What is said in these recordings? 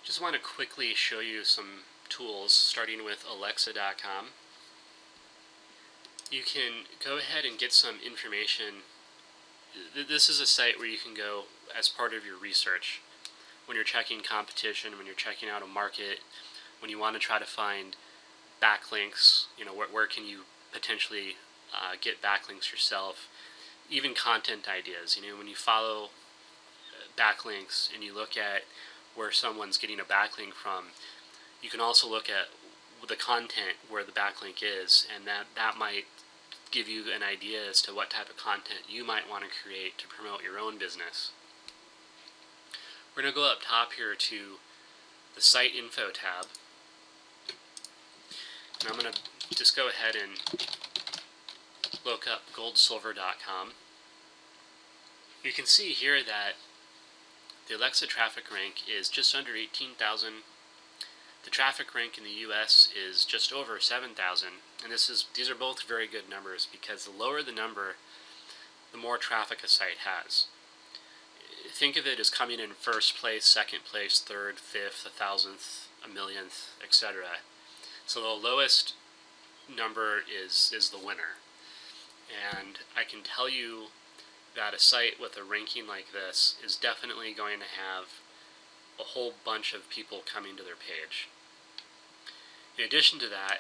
Just want to quickly show you some tools, starting with Alexa.com. You can go ahead and get some information. This is a site where you can go as part of your research when you're checking competition, when you're checking out a market, when you want to try to find backlinks, where can you potentially get backlinks yourself, even content ideas. When you follow backlinks and you look at where someone's getting a backlink from, you can also look at the content where the backlink is, and that might give you an idea as to what type of content you might want to create to promote your own business. We're going to go up top here to the Site Info tab, and I'm going to just go ahead and look up goldsilver.com. You can see here that the Alexa traffic rank is just under 18,000. The traffic rank in the US is just over 7,000, and these are both very good numbers, because the lower the number, the more traffic a site has. Think of it as coming in first place, second place, third, fifth, 1,000th, a millionth, etc. So the lowest number is the winner. And I can tell you that a site with a ranking like this is definitely going to have a whole bunch of people coming to their page. In addition to that,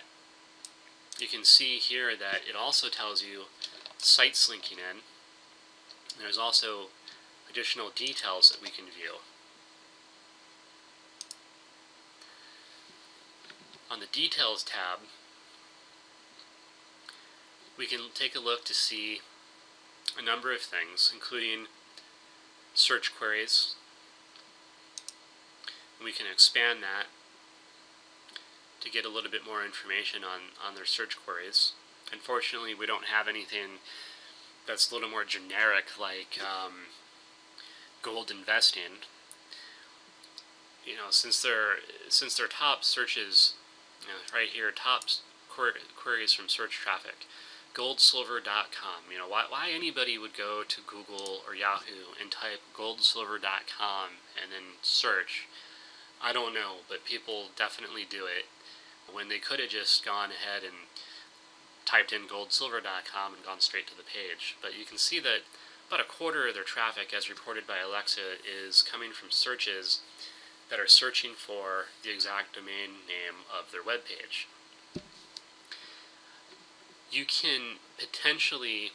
you can see here that it also tells you sites linking in. There's also additional details that we can view. On the Details tab, we can take a look to see a number of things, including search queries. We can expand that to get a little bit more information on their search queries. Unfortunately, we don't have anything that's a little more generic, like gold investing. Since their top searches, right here, top queries from search traffic, goldsilver.com. Why anybody would go to Google or Yahoo and type goldsilver.com and then search, I don't know, but people definitely do it, when they could have just gone ahead and typed in goldsilver.com and gone straight to the page. But you can see that about a quarter of their traffic, as reported by Alexa, is coming from searches that are searching for the exact domain name of their web page. You can potentially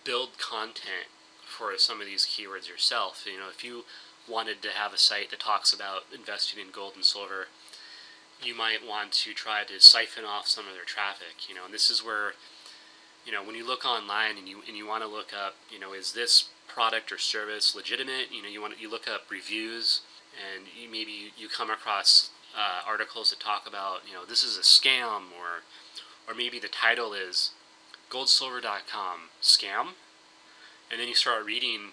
build content for some of these keywords yourself. If you wanted to have a site that talks about investing in gold and silver, you might want to try to siphon off some of their traffic. And this is where, when you look online and you want to look up, is this product or service legitimate? You look up reviews, and maybe you come across articles that talk about, this is a scam, or maybe the title is goldsilver.com scam, and then you start reading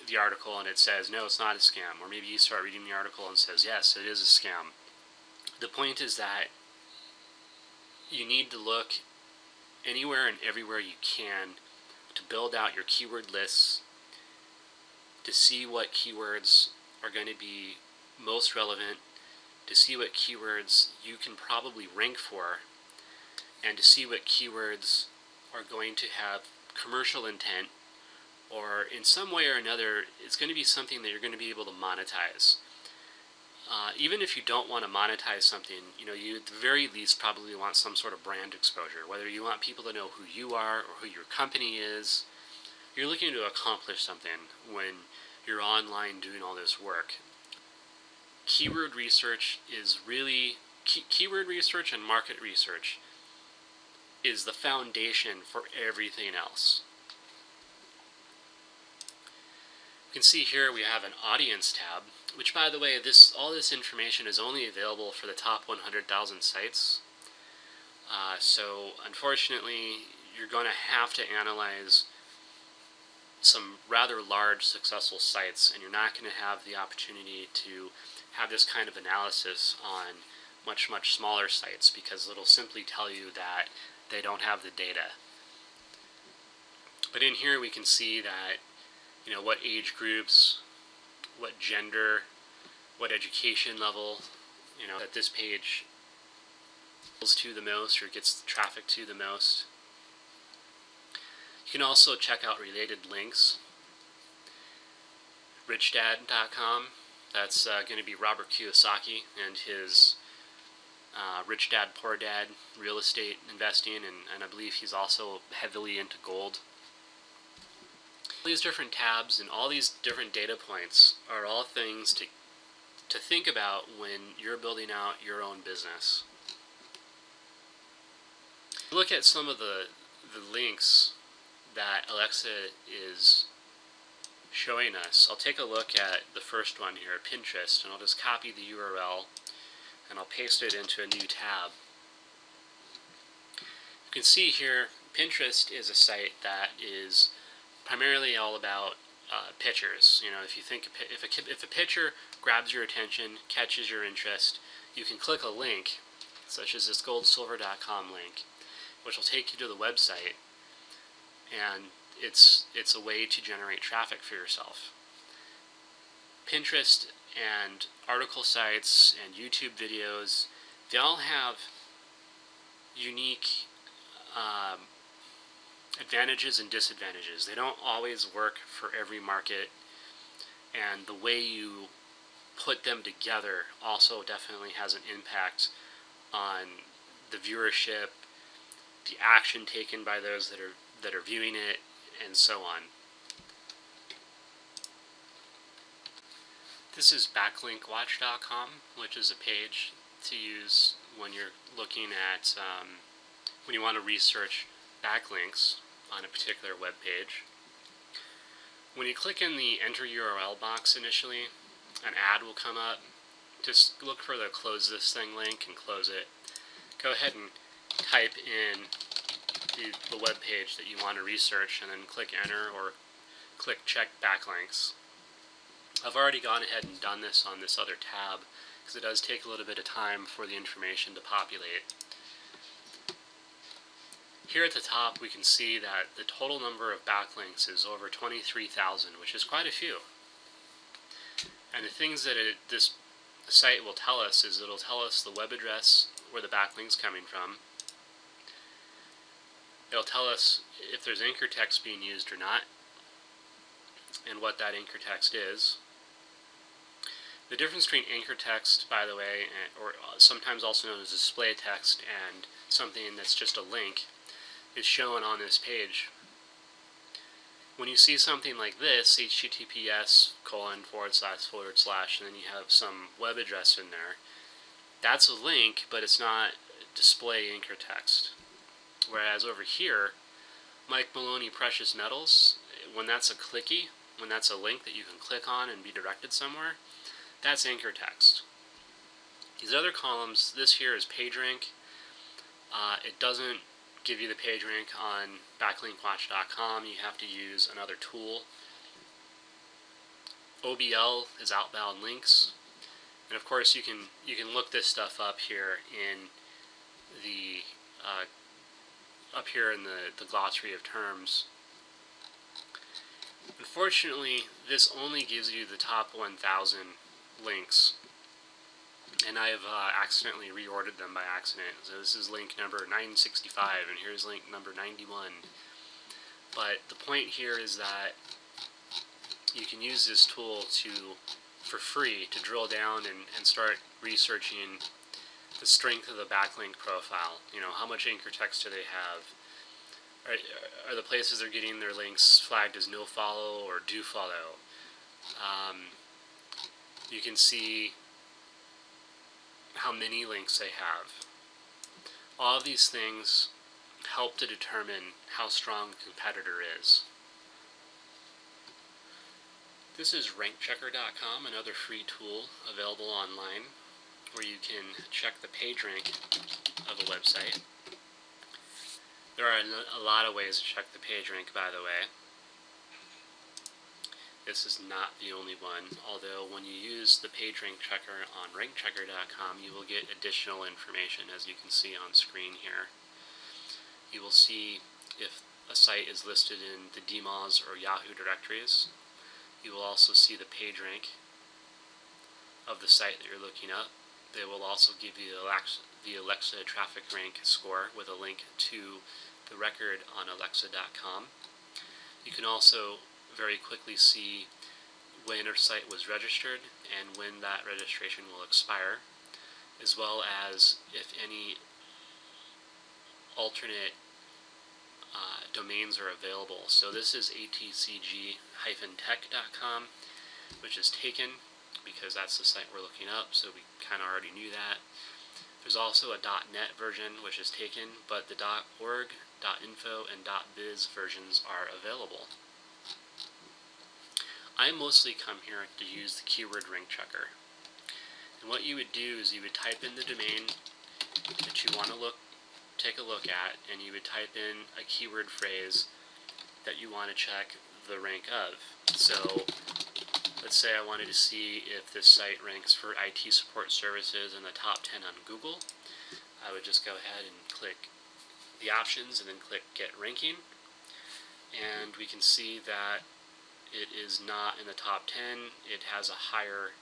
the article and it says, no, it's not a scam. Or maybe you start reading the article and it says, yes, it is a scam. The point is that you need to look anywhere and everywhere you can to build out your keyword lists, to see what keywords are going to be most relevant, to see what keywords you can probably rank for, and to see what keywords are going to have commercial intent, or in some way or another, it's going to be something that you're going to be able to monetize. Even if you don't want to monetize something, you at the very least probably want some sort of brand exposure. Whether you want people to know who you are or who your company is, you're looking to accomplish something when you're online doing all this work. Keyword research is really, keyword research and market research is the foundation for everything else. You can see here we have an audience tab, which, by the way, all this information is only available for the top 100,000 sites. So unfortunately, you're going to have to analyze some rather large successful sites, and you're not going to have the opportunity to have this kind of analysis on much, much smaller sites, because it'll simply tell you that they don't have the data. But in here we can see that, what age groups, what gender, what education level, that this page goes to the most or gets traffic to the most. You can also check out related links. RichDad.com, that's going to be Robert Kiyosaki and his Rich Dad, Poor Dad real estate investing, and I believe he's also heavily into gold. All these different tabs and all these different data points are all things to think about when you're building out your own business. Look at some of the links that Alexa is showing us. I'll take a look at the first one here, Pinterest, and I'll just copy the URL and I'll paste it into a new tab. You can see here, Pinterest is a site that is primarily all about pictures. If you think if a picture grabs your attention, catches your interest, you can click a link, such as this goldsilver.com link, which will take you to the website, and it's a way to generate traffic for yourself. Pinterest and article sites and YouTube videos, they all have unique advantages and disadvantages. They don't always work for every market, and the way you put them together also definitely has an impact on the viewership, the action taken by those that are viewing it, and so on. This is Backlinkwatch.com, which is a page to use when you're looking at when you want to research backlinks on a particular web page. When you click in the enter URL box initially, an ad will come up. Just look for the close this thing link and close it. Go ahead and type in the web page that you want to research and then click enter or click check backlinks. I've already gone ahead and done this on this other tab because it does take a little bit of time for the information to populate. Here at the top we can see that the total number of backlinks is over 23,000, which is quite a few. And the things that this site will tell us is it'll tell us the web address where the backlink's coming from. It'll tell us if there's anchor text being used or not, and what that anchor text is. The difference between anchor text, by the way, or sometimes also known as display text, and something that's just a link, is shown on this page. When you see something like this, https:// and then you have some web address in there, that's a link, but it's not display anchor text. Whereas over here, Mike Maloney Precious Metals, when that's a clicky, when that's a link that you can click on and be directed somewhere, that's anchor text. These other columns, this here is PageRank. It doesn't give you the PageRank on Backlinkwatch.com. You have to use another tool. OBL is outbound links, and of course you can look this stuff up here in the the glossary of terms. Unfortunately, this only gives you the top 1,000 links, and I've accidentally reordered them by accident. So this is link number 965, and here's link number 91. But the point here is that you can use this tool for free to drill down and start researching the strength of the backlink profile. How much anchor text do they have? Are the places they're getting their links flagged as no follow or do follow? You can see how many links they have. All of these things help to determine how strong a competitor is. This is rankchecker.com, another free tool available online where you can check the page rank of a website. There are a lot of ways to check the page rank, by the way. This is not the only one, although when you use the page rank checker on rankchecker.com, you will get additional information, as you can see on screen here. You will see if a site is listed in the DMOZ or Yahoo directories. You will also see the page rank. of the site that you're looking up. They will also give you the Alexa traffic rank score with a link to the record on alexa.com. You can also very quickly see when a site was registered and when that registration will expire, as well as if any alternate domains are available. So this is atcg-tech.com, which is taken because that's the site we're looking up, so we kind of already knew that. There's also a .net version, which is taken, but the .org, .info, and .biz versions are available. I mostly come here to use the keyword rank checker. And what you would do is you would type in the domain that you want to take a look at, and you would type in a keyword phrase that you want to check the rank of. So let's say I wanted to see if this site ranks for IT support services in the top 10 on Google. I would just go ahead and click the options and then click Get Ranking, and we can see that it is not in the top 10. It has a higher,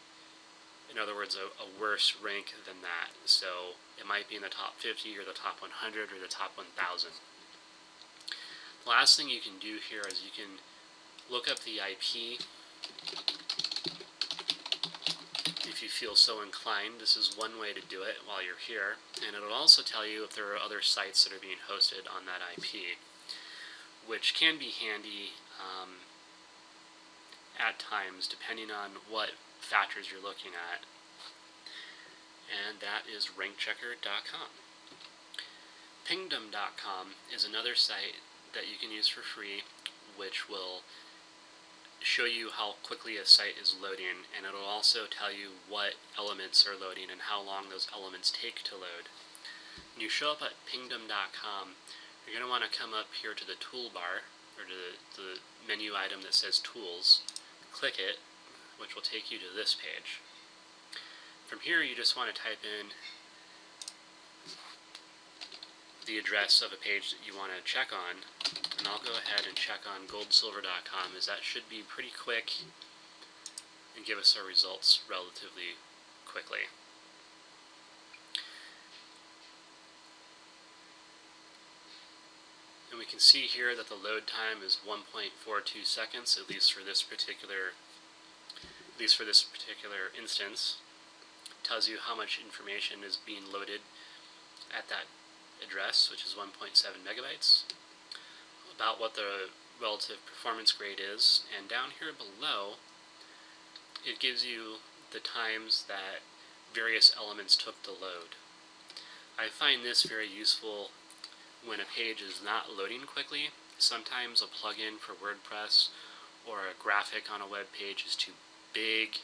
in other words, a worse rank than that. So it might be in the top 50 or the top 100 or the top 1000. The last thing you can do here is you can look up the IP if you feel so inclined. This is one way to do it while you're here, and it'll also tell you if there are other sites that are being hosted on that IP, which can be handy at times depending on what factors you're looking at. And that is rankchecker.com. Pingdom.com is another site that you can use for free, which will show you how quickly a site is loading, and it'll also tell you what elements are loading and how long those elements take to load. When you show up at pingdom.com, you're going to want to come up here to the toolbar, or to the menu item that says Tools, click it, which will take you to this page. From here you just want to type in the address of a page that you want to check on, and I'll go ahead and check on goldsilver.com, as that should be pretty quick and give us our results relatively quickly. And we can see here that the load time is 1.42 seconds, at least for this particular instance. It tells you how much information is being loaded at that address, which is 1.7 megabytes, about what the relative performance grade is, and down here below it gives you the times that various elements took to load. I find this very useful when a page is not loading quickly. Sometimes a plugin for WordPress or a graphic on a web page is too big,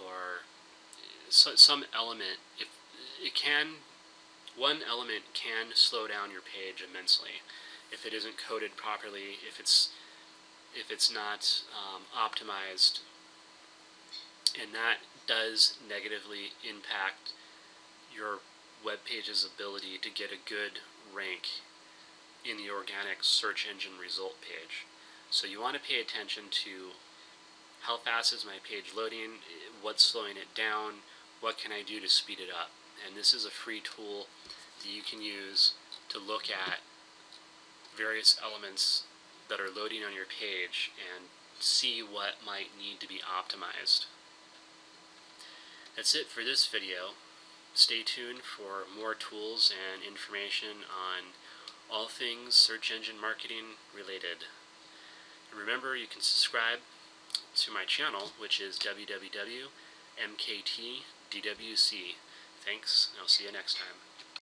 or some element, one element can slow down your page immensely if it isn't coded properly, if it's not optimized, and that does negatively impact your web page's ability to get a good rank in the organic search engine result page. So you want to pay attention to how fast is my page loading, what's slowing it down, what can I do to speed it up. And this is a free tool that you can use to look at various elements that are loading on your page and see what might need to be optimized. That's it for this video. Stay tuned for more tools and information on all things search engine marketing related. And remember, you can subscribe to my channel, which is www.mktdwc. Thanks, and I'll see you next time.